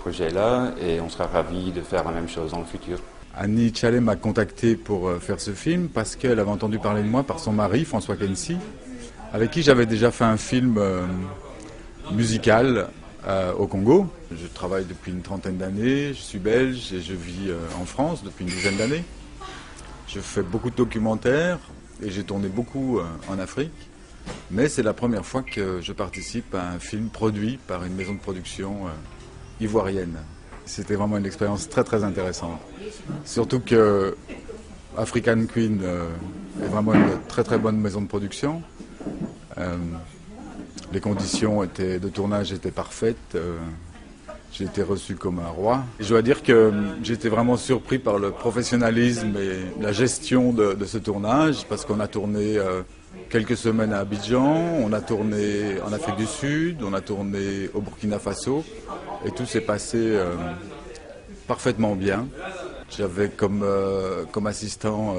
projet-là et on sera ravis de faire la même chose dans le futur. Annie Tchalley m'a contacté pour faire ce film parce qu'elle avait entendu parler de moi par son mari, François Kensi, avec qui j'avais déjà fait un film musical au Congo. Je travaille depuis une trentaine d'années, je suis belge et je vis en France depuis une dizaine d'années. Je fais beaucoup de documentaires et j'ai tourné beaucoup en Afrique. Mais c'est la première fois que je participe à un film produit par une maison de production ivoirienne. C'était vraiment une expérience très très intéressante. Surtout que African Queen est vraiment une très très bonne maison de production. Les conditions de tournage étaient parfaites. J'ai été reçu comme un roi. Et je dois dire que j'étais vraiment surpris par le professionnalisme et la gestion de ce tournage, parce qu'on a tourné quelques semaines à Abidjan, on a tourné en Afrique du Sud, on a tourné au Burkina Faso, et tout s'est passé parfaitement bien. J'avais comme assistant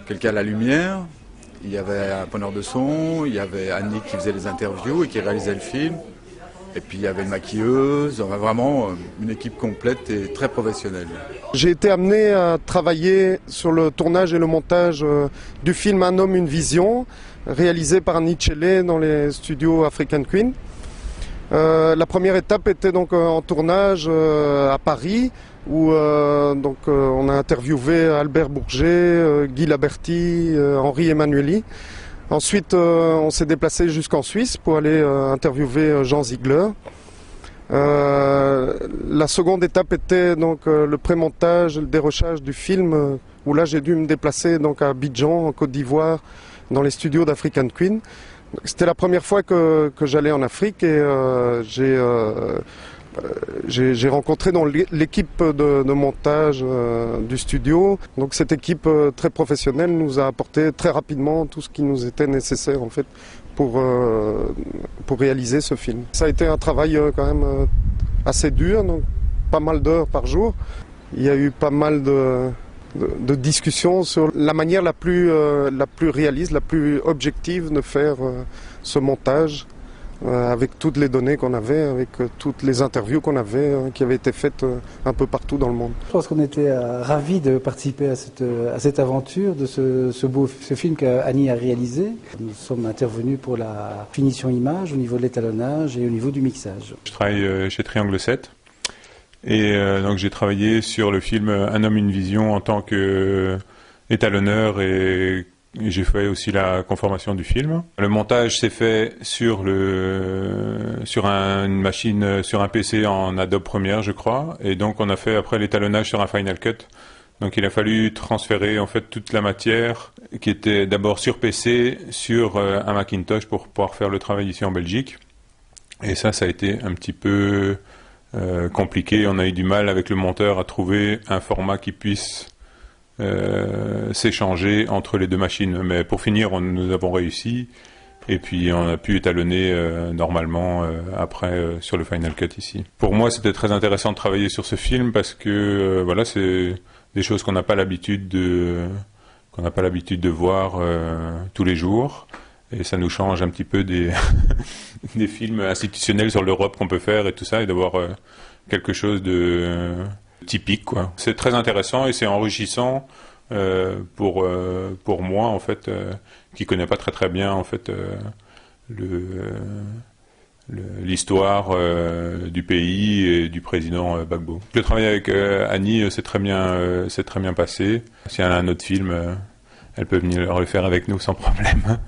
quelqu'un à la lumière, il y avait un preneur de son, il y avait Annie qui faisait les interviews et qui réalisait le film. Et puis il y avait une maquilleuse, on a vraiment une équipe complète et très professionnelle. J'ai été amené à travailler sur le tournage et le montage du film Un homme, une vision, réalisé par Annie Tchalley dans les studios African Queen. La première étape était donc en tournage à Paris, où on a interviewé Albert Bourget, Guy Laberty, Henri Emmanuelli. Ensuite, on s'est déplacé jusqu'en Suisse pour aller interviewer Jean Ziegler. La seconde étape était donc le pré-montage, le dérochage du film, où là j'ai dû me déplacer donc à Abidjan, en Côte d'Ivoire, dans les studios d'African Queen. C'était la première fois que j'allais en Afrique et j'ai rencontré dans l'équipe de montage du studio. Donc cette équipe très professionnelle nous a apporté très rapidement tout ce qui nous était nécessaire en fait pour réaliser ce film. Ça a été un travail quand même assez dur, donc pas mal d'heures par jour. Il y a eu pas mal de discussions sur la manière la plus réaliste, la plus objective de faire ce montage. Avec toutes les données qu'on avait, avec toutes les interviews qu'on avait, qui avaient été faites un peu partout dans le monde. Je pense qu'on était ravis de participer à cette aventure, de ce film qu'Annie a réalisé. Nous sommes intervenus pour la finition image, au niveau de l'étalonnage et au niveau du mixage. Je travaille chez Triangle 7 et donc j'ai travaillé sur le film Un homme, une vision en tant qu'étalonneur et j'ai fait aussi la conformation du film. Le montage s'est fait sur une machine, sur un PC en Adobe Premiere, je crois. Et donc on a fait après l'étalonnage sur un Final Cut. Donc il a fallu transférer en fait toute la matière qui était d'abord sur PC sur un Macintosh pour pouvoir faire le travail ici en Belgique. Et ça a été un petit peu compliqué. On a eu du mal avec le monteur à trouver un format qui puisse s'échanger entre les deux machines, mais pour finir nous avons réussi et puis on a pu étalonner normalement après sur le Final Cut ici. Pour moi c'était très intéressant de travailler sur ce film parce que voilà, c'est des choses qu'on n'a pas l'habitude de voir tous les jours et ça nous change un petit peu des des films institutionnels sur l'Europe qu'on peut faire et tout ça, et d'avoir quelque chose de typique, quoi. C'est très intéressant et c'est enrichissant pour moi en fait, qui connais pas très bien en fait l'histoire du pays et du président Gbagbo. Le travail avec Annie c'est très bien passé. Si elle a un autre film, elle peut venir le faire avec nous sans problème.